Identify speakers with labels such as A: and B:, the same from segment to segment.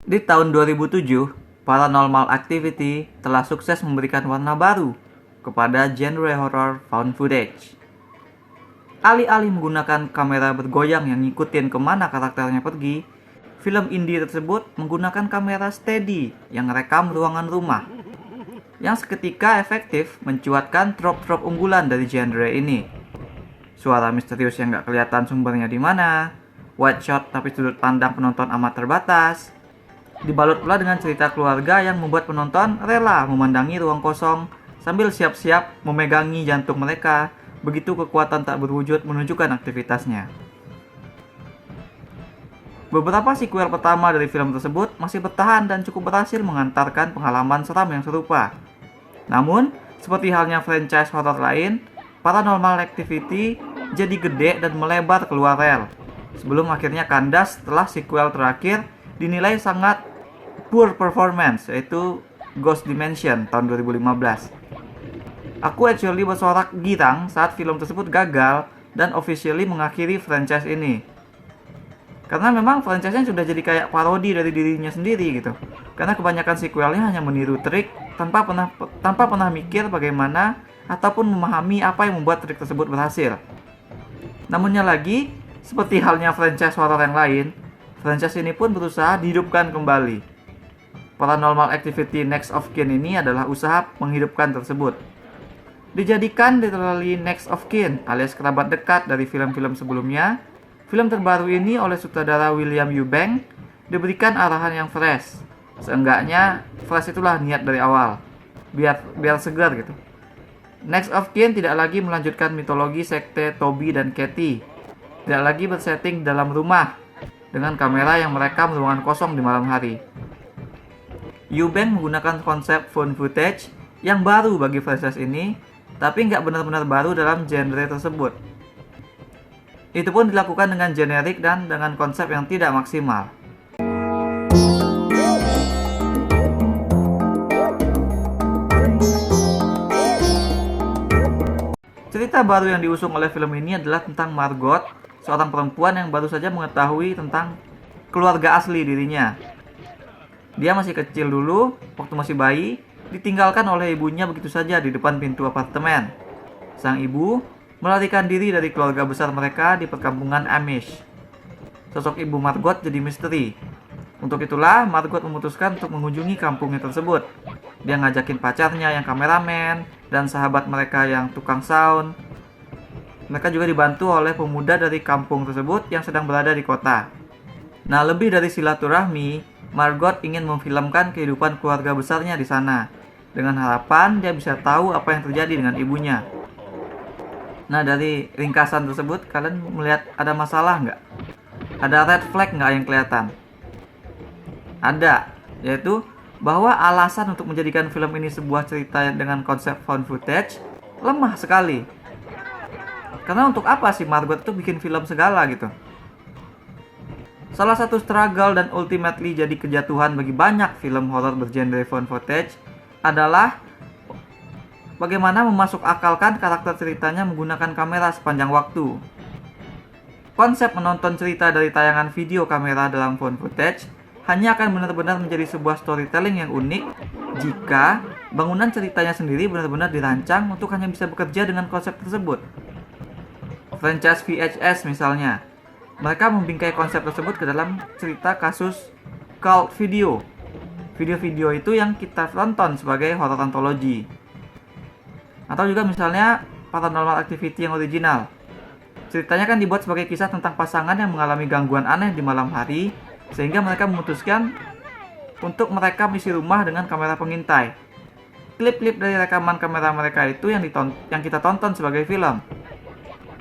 A: Di tahun 2007, Paranormal Activity telah sukses memberikan warna baru kepada genre horror found footage. Alih-alih menggunakan kamera bergoyang yang ngikutin kemana karakternya pergi, film indie tersebut menggunakan kamera steady yang merekam ruangan rumah, yang seketika efektif mencuatkan trop-trop unggulan dari genre ini. Suara misterius yang gak kelihatan sumbernya di mana, wide shot tapi sudut pandang penonton amat terbatas, dibalut pula dengan cerita keluarga yang membuat penonton rela memandangi ruang kosong sambil siap-siap memegangi jantung mereka begitu kekuatan tak berwujud menunjukkan aktivitasnya. Beberapa sequel pertama dari film tersebut masih bertahan dan cukup berhasil mengantarkan pengalaman seram yang serupa. Namun, seperti halnya franchise horor lain, Paranormal Activity jadi gede dan melebar keluar rel, sebelum akhirnya kandas setelah sequel terakhir dinilai sangat poor performance, yaitu Ghost Dimension tahun 2015. Aku actually bersorak girang saat film tersebut gagal dan officially mengakhiri franchise ini. Karena memang franchise-nya sudah jadi kayak parodi dari dirinya sendiri gitu. Karena kebanyakan sequelnya hanya meniru trik tanpa pernah mikir bagaimana ataupun memahami apa yang membuat trik tersebut berhasil. Namunnya lagi, seperti halnya franchise horror yang lain, franchise ini pun berusaha dihidupkan kembali. Paranormal Activity Next of Kin ini adalah usaha menghidupkan tersebut. Dijadikan literally next of kin alias kerabat dekat dari film-film sebelumnya, film terbaru ini oleh sutradara William Eubank diberikan arahan yang fresh. Seenggaknya fresh itulah niat dari awal, biar segar gitu. Next of Kin tidak lagi melanjutkan mitologi sekte Toby dan Katie, tidak lagi bersetting dalam rumah dengan kamera yang merekam ruangan kosong di malam hari. Eubank menggunakan konsep found footage yang baru bagi franchise ini, tapi nggak benar-benar baru dalam genre tersebut. Itu pun dilakukan dengan generik dan dengan konsep yang tidak maksimal. Cerita baru yang diusung oleh film ini adalah tentang Margot, seorang perempuan yang baru saja mengetahui tentang keluarga asli dirinya. Dia masih kecil dulu, waktu masih bayi, ditinggalkan oleh ibunya begitu saja di depan pintu apartemen. Sang ibu melarikan diri dari keluarga besar mereka di perkampungan Amish. Sosok ibu Margot jadi misteri. Untuk itulah Margot memutuskan untuk mengunjungi kampungnya tersebut. Dia ngajakin pacarnya yang kameramen dan sahabat mereka yang tukang sound. Mereka juga dibantu oleh pemuda dari kampung tersebut yang sedang berada di kota. Nah, lebih dari silaturahmi, Margot ingin memfilmkan kehidupan keluarga besarnya di sana, dengan harapan dia bisa tahu apa yang terjadi dengan ibunya. Nah, dari ringkasan tersebut, kalian melihat ada masalah nggak? Ada red flag nggak yang kelihatan? Ada, yaitu bahwa alasan untuk menjadikan film ini sebuah cerita dengan konsep found footage lemah sekali. Karena untuk apa sih Margot itu bikin film segala gitu? Salah satu struggle dan ultimately jadi kejatuhan bagi banyak film horor bergenre found footage adalah bagaimana memasuk akalkan karakter ceritanya menggunakan kamera sepanjang waktu. Konsep menonton cerita dari tayangan video kamera dalam found footage hanya akan benar-benar menjadi sebuah storytelling yang unik jika bangunan ceritanya sendiri benar-benar dirancang untuk hanya bisa bekerja dengan konsep tersebut. Franchise VHS misalnya, mereka membingkai konsep tersebut ke dalam cerita kasus cult video. Video-video itu yang kita tonton sebagai horror antologi. Atau juga misalnya Paranormal Activity yang original. Ceritanya kan dibuat sebagai kisah tentang pasangan yang mengalami gangguan aneh di malam hari, sehingga mereka memutuskan untuk merekam isi rumah dengan kamera pengintai. Klip-klip dari rekaman kamera mereka itu yang kita tonton sebagai film.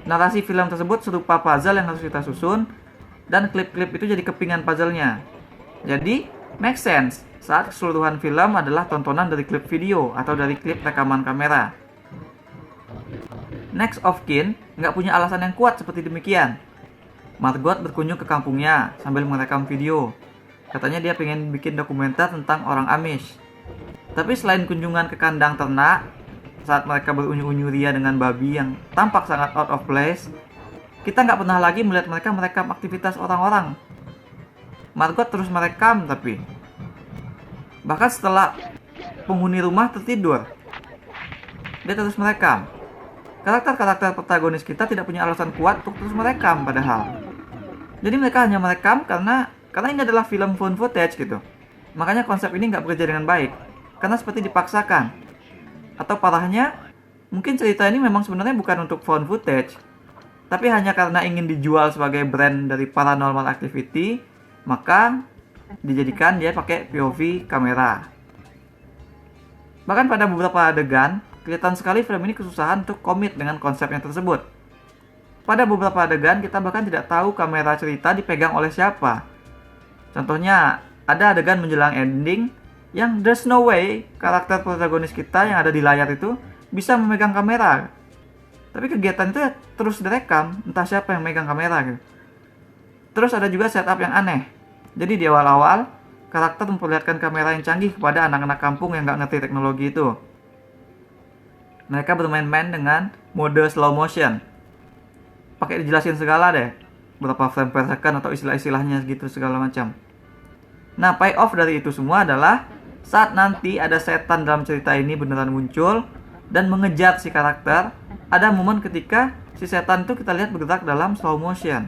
A: Narasi film tersebut serupa puzzle yang harus kita susun, dan klip-klip itu jadi kepingan puzzle-nya. Jadi, make sense saat keseluruhan film adalah tontonan dari klip video atau dari klip rekaman kamera. Next of Kin nggak punya alasan yang kuat seperti demikian. Margot berkunjung ke kampungnya sambil merekam video. Katanya dia pengen bikin dokumenter tentang orang Amish. Tapi selain kunjungan ke kandang ternak, saat mereka berunyu-unyu ria dengan babi yang tampak sangat out of place, kita nggak pernah lagi melihat mereka merekam aktivitas orang-orang. Margot terus merekam, tapi Bahkan setelah penghuni rumah tertidur, dia terus merekam. Karakter-karakter protagonis kita tidak punya alasan kuat untuk terus merekam padahal. Jadi mereka hanya merekam karena ini adalah film found footage gitu. Makanya konsep ini nggak bekerja dengan baik, karena seperti dipaksakan. Atau parahnya, mungkin cerita ini memang sebenarnya bukan untuk found footage, tapi hanya karena ingin dijual sebagai brand dari paranormal activity, maka dijadikan dia pakai POV kamera. Bahkan pada beberapa adegan, kelihatan sekali film ini kesusahan untuk komit dengan konsepnya tersebut. Pada beberapa adegan, kita bahkan tidak tahu kamera cerita dipegang oleh siapa. Contohnya, ada adegan menjelang ending yang there's no way karakter protagonis kita yang ada di layar itu bisa memegang kamera. Tapi kegiatan itu ya terus direkam, entah siapa yang megang kamera gitu. Terus ada juga setup yang aneh. Jadi di awal-awal, karakter memperlihatkan kamera yang canggih kepada anak-anak kampung yang nggak ngerti teknologi itu. Mereka bermain-main dengan mode slow motion. Pakai dijelasin segala deh, berapa frame per second atau istilah-istilahnya gitu segala macam. Nah, payoff dari itu semua adalah saat nanti ada setan dalam cerita ini beneran muncul dan mengejar si karakter, ada momen ketika si setan itu kita lihat bergerak dalam slow motion.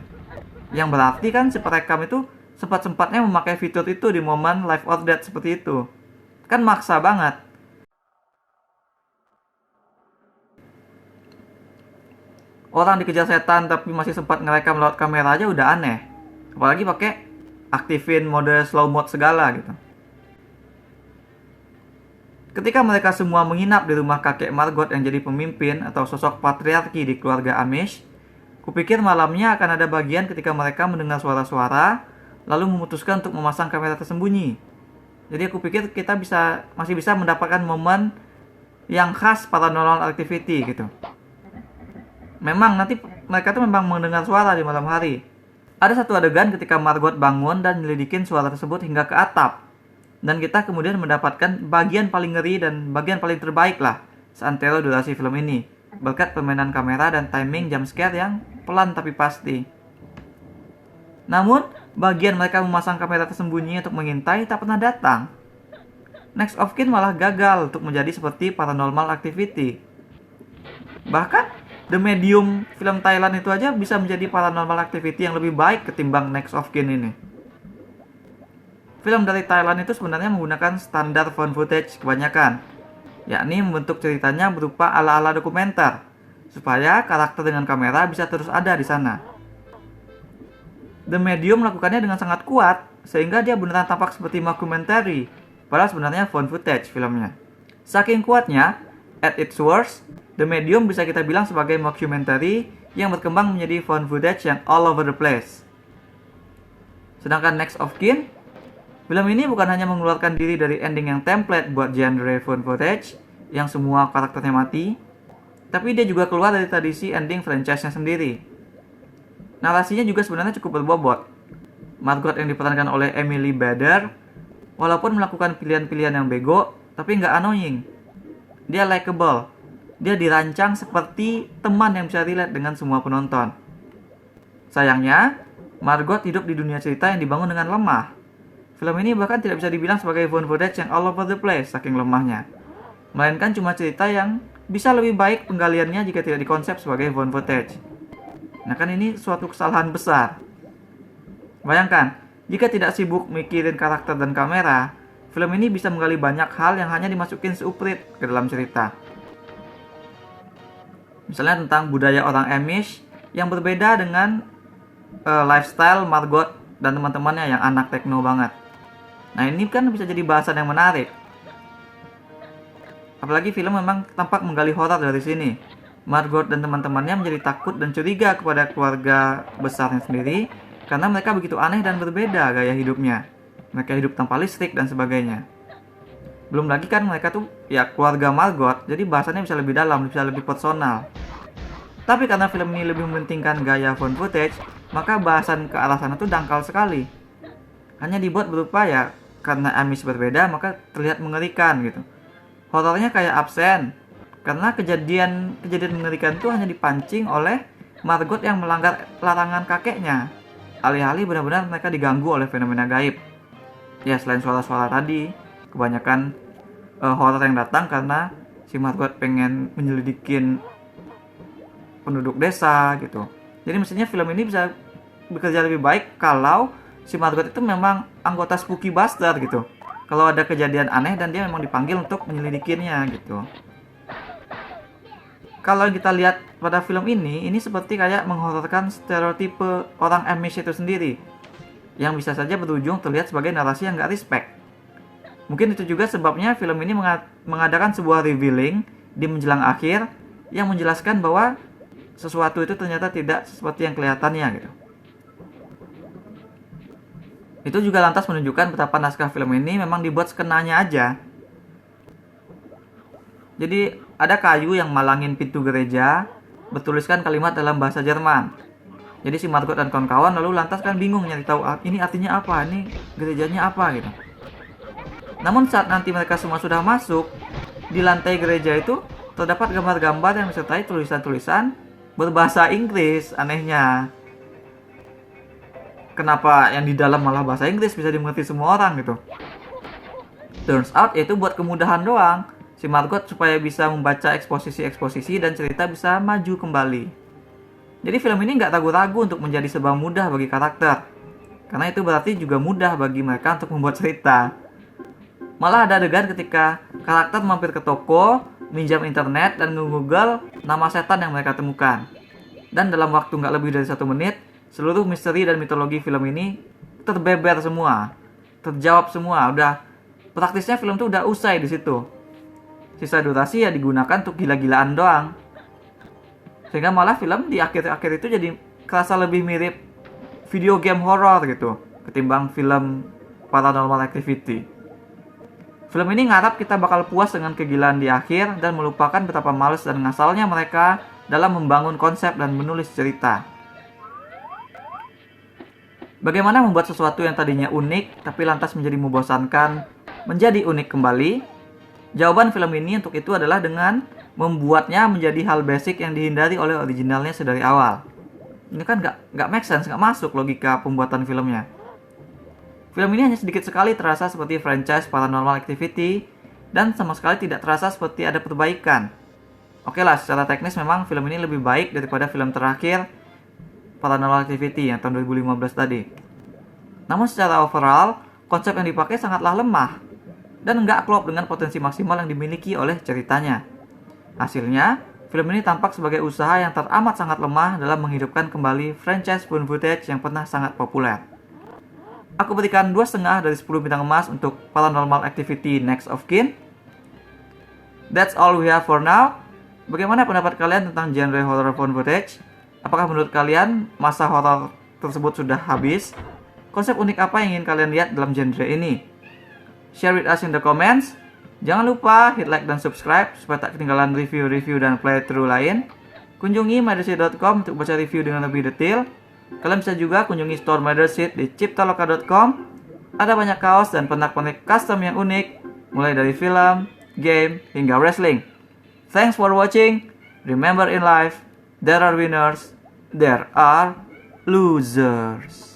A: Yang berarti kan si perekam itu sempat-sempatnya memakai fitur itu di momen live or death seperti itu. Kan maksa banget. Orang dikejar setan tapi masih sempat ngerekam lewat kamera aja udah aneh. Apalagi pakai aktifin mode slow mode segala gitu. Ketika mereka semua menginap di rumah kakek Margot yang jadi pemimpin atau sosok patriarki di keluarga Amish, kupikir malamnya akan ada bagian ketika mereka mendengar suara-suara, lalu memutuskan untuk memasang kamera tersembunyi. Jadi aku pikir kita masih bisa mendapatkan momen yang khas paranormal activity gitu. Memang nanti mereka tuh memang mendengar suara di malam hari. Ada satu adegan ketika Margot bangun dan menyelidikin suara tersebut hingga ke atap. Dan kita kemudian mendapatkan bagian paling ngeri dan bagian paling terbaik lah seantero durasi film ini. Berkat permainan kamera dan timing jump scare yang pelan tapi pasti. Namun, bagian mereka memasang kamera tersembunyi untuk mengintai tak pernah datang. Next of Kin malah gagal untuk menjadi seperti paranormal activity. Bahkan, The Medium film Thailand itu aja bisa menjadi paranormal activity yang lebih baik ketimbang Next of Kin ini. Film dari Thailand itu sebenarnya menggunakan standar found footage kebanyakan, yakni membentuk ceritanya berupa ala-ala dokumenter, supaya karakter dengan kamera bisa terus ada di sana. The Medium melakukannya dengan sangat kuat, sehingga dia beneran tampak seperti mockumentary, padahal sebenarnya found footage filmnya. Saking kuatnya, at its worst, The Medium bisa kita bilang sebagai mockumentary yang berkembang menjadi found footage yang all over the place. Sedangkan Next of Kin, film ini bukan hanya mengeluarkan diri dari ending yang template buat genre found footage, yang semua karakternya mati, tapi dia juga keluar dari tradisi ending franchise-nya sendiri. Narasinya juga sebenarnya cukup berbobot. Margot yang diperankan oleh Emily Bader, walaupun melakukan pilihan-pilihan yang bego, tapi nggak annoying. Dia likable. Dia dirancang seperti teman yang bisa relate dengan semua penonton. Sayangnya, Margot hidup di dunia cerita yang dibangun dengan lemah. Film ini bahkan tidak bisa dibilang sebagai found footage yang all over the place saking lemahnya. Melainkan cuma cerita yang bisa lebih baik penggaliannya jika tidak dikonsep sebagai found footage. Nah kan ini suatu kesalahan besar. Bayangkan, jika tidak sibuk mikirin karakter dan kamera, film ini bisa menggali banyak hal yang hanya dimasukin seuprit ke dalam cerita. Misalnya tentang budaya orang Amish yang berbeda dengan lifestyle Margot dan teman-temannya yang anak techno banget. Nah ini kan bisa jadi bahasan yang menarik. Apalagi film memang tampak menggali horor dari sini. Margot dan teman-temannya menjadi takut dan curiga kepada keluarga besarnya sendiri karena mereka begitu aneh dan berbeda gaya hidupnya. Mereka hidup tanpa listrik dan sebagainya. Belum lagi kan mereka tuh ya keluarga Margot, jadi bahasannya bisa lebih dalam, bisa lebih personal. Tapi karena film ini lebih mementingkan gaya found footage, maka bahasan ke arah sana tuh dangkal sekali. Hanya dibuat berupa ya karena Amish berbeda maka terlihat mengerikan gitu. Horornya kayak absen karena kejadian mengerikan itu hanya dipancing oleh Margot yang melanggar larangan kakeknya. Alih-alih benar-benar mereka diganggu oleh fenomena gaib. Ya selain suara-suara tadi, kebanyakan horor yang datang karena si Margot pengen menyelidikin penduduk desa gitu. Jadi mestinya film ini bisa bekerja lebih baik kalau si Margot itu memang anggota Spooky Buster gitu. Kalau ada kejadian aneh dan dia memang dipanggil untuk menyelidikinya gitu. Kalau kita lihat pada film ini seperti kayak menghororkan stereotipe orang Amish itu sendiri, yang bisa saja berujung terlihat sebagai narasi yang gak respect. Mungkin itu juga sebabnya film ini mengadakan sebuah revealing di menjelang akhir yang menjelaskan bahwa sesuatu itu ternyata tidak seperti yang kelihatannya gitu. Itu juga lantas menunjukkan betapa naskah film ini memang dibuat skenanya aja. Jadi ada kayu yang malangin pintu gereja, bertuliskan kalimat dalam bahasa Jerman. Jadi si Margot dan kawan-kawan lalu lantas kan bingung nyari tahu ini artinya apa, ini gerejanya apa gitu. Namun saat nanti mereka semua sudah masuk, di lantai gereja itu terdapat gambar-gambar yang disertai tulisan-tulisan berbahasa Inggris. Anehnya, kenapa yang di dalam malah bahasa Inggris bisa dimengerti semua orang gitu. Turns out itu buat kemudahan doang si Margot supaya bisa membaca eksposisi-eksposisi dan cerita bisa maju kembali. Jadi film ini nggak ragu-ragu untuk menjadi serba mudah bagi karakter, karena itu berarti juga mudah bagi mereka untuk membuat cerita. Malah ada adegan ketika karakter mampir ke toko, minjam internet, dan nge-google nama setan yang mereka temukan. Dan dalam waktu nggak lebih dari 1 menit, seluruh misteri dan mitologi film ini terbeber semua, terjawab semua. Udah praktisnya film tuh udah usai di situ. Sisa durasi ya digunakan untuk gila-gilaan doang. Sehingga malah film di akhir-akhir itu jadi kerasa lebih mirip video game horror gitu ketimbang film Paranormal Activity. Film ini ngarap kita bakal puas dengan kegilaan di akhir dan melupakan betapa males dan ngasalnya mereka dalam membangun konsep dan menulis cerita. Bagaimana membuat sesuatu yang tadinya unik tapi lantas menjadi membosankan menjadi unik kembali? Jawaban film ini untuk itu adalah dengan membuatnya menjadi hal basic yang dihindari oleh originalnya sedari awal. Ini kan nggak make sense, nggak masuk logika pembuatan filmnya. Film ini hanya sedikit sekali terasa seperti franchise Paranormal Activity dan sama sekali tidak terasa seperti ada perbaikan. Oke lah, secara teknis memang film ini lebih baik daripada film terakhir Paranormal Activity yang tahun 2015 tadi. Namun secara overall, konsep yang dipakai sangatlah lemah dan nggak klop dengan potensi maksimal yang dimiliki oleh ceritanya. Hasilnya, film ini tampak sebagai usaha yang teramat sangat lemah dalam menghidupkan kembali franchise found footage yang pernah sangat populer. Aku berikan 2,5 dari 10 bintang emas untuk Paranormal Activity Next of Kin. That's all we have for now. Bagaimana pendapat kalian tentang genre horror found footage? Apakah menurut kalian masa horror tersebut sudah habis? Konsep unik apa yang ingin kalian lihat dalam genre ini? Share with us in the comments. Jangan lupa hit like dan subscribe supaya tak ketinggalan review-review dan playthrough lain. Kunjungi motherseed.com untuk baca review dengan lebih detail. Kalian bisa juga kunjungi store Motherseed di ciptaloka.com. Ada banyak kaos dan pernak-pernik custom yang unik, mulai dari film, game, hingga wrestling. Thanks for watching. Remember in life, there are winners, there are losers.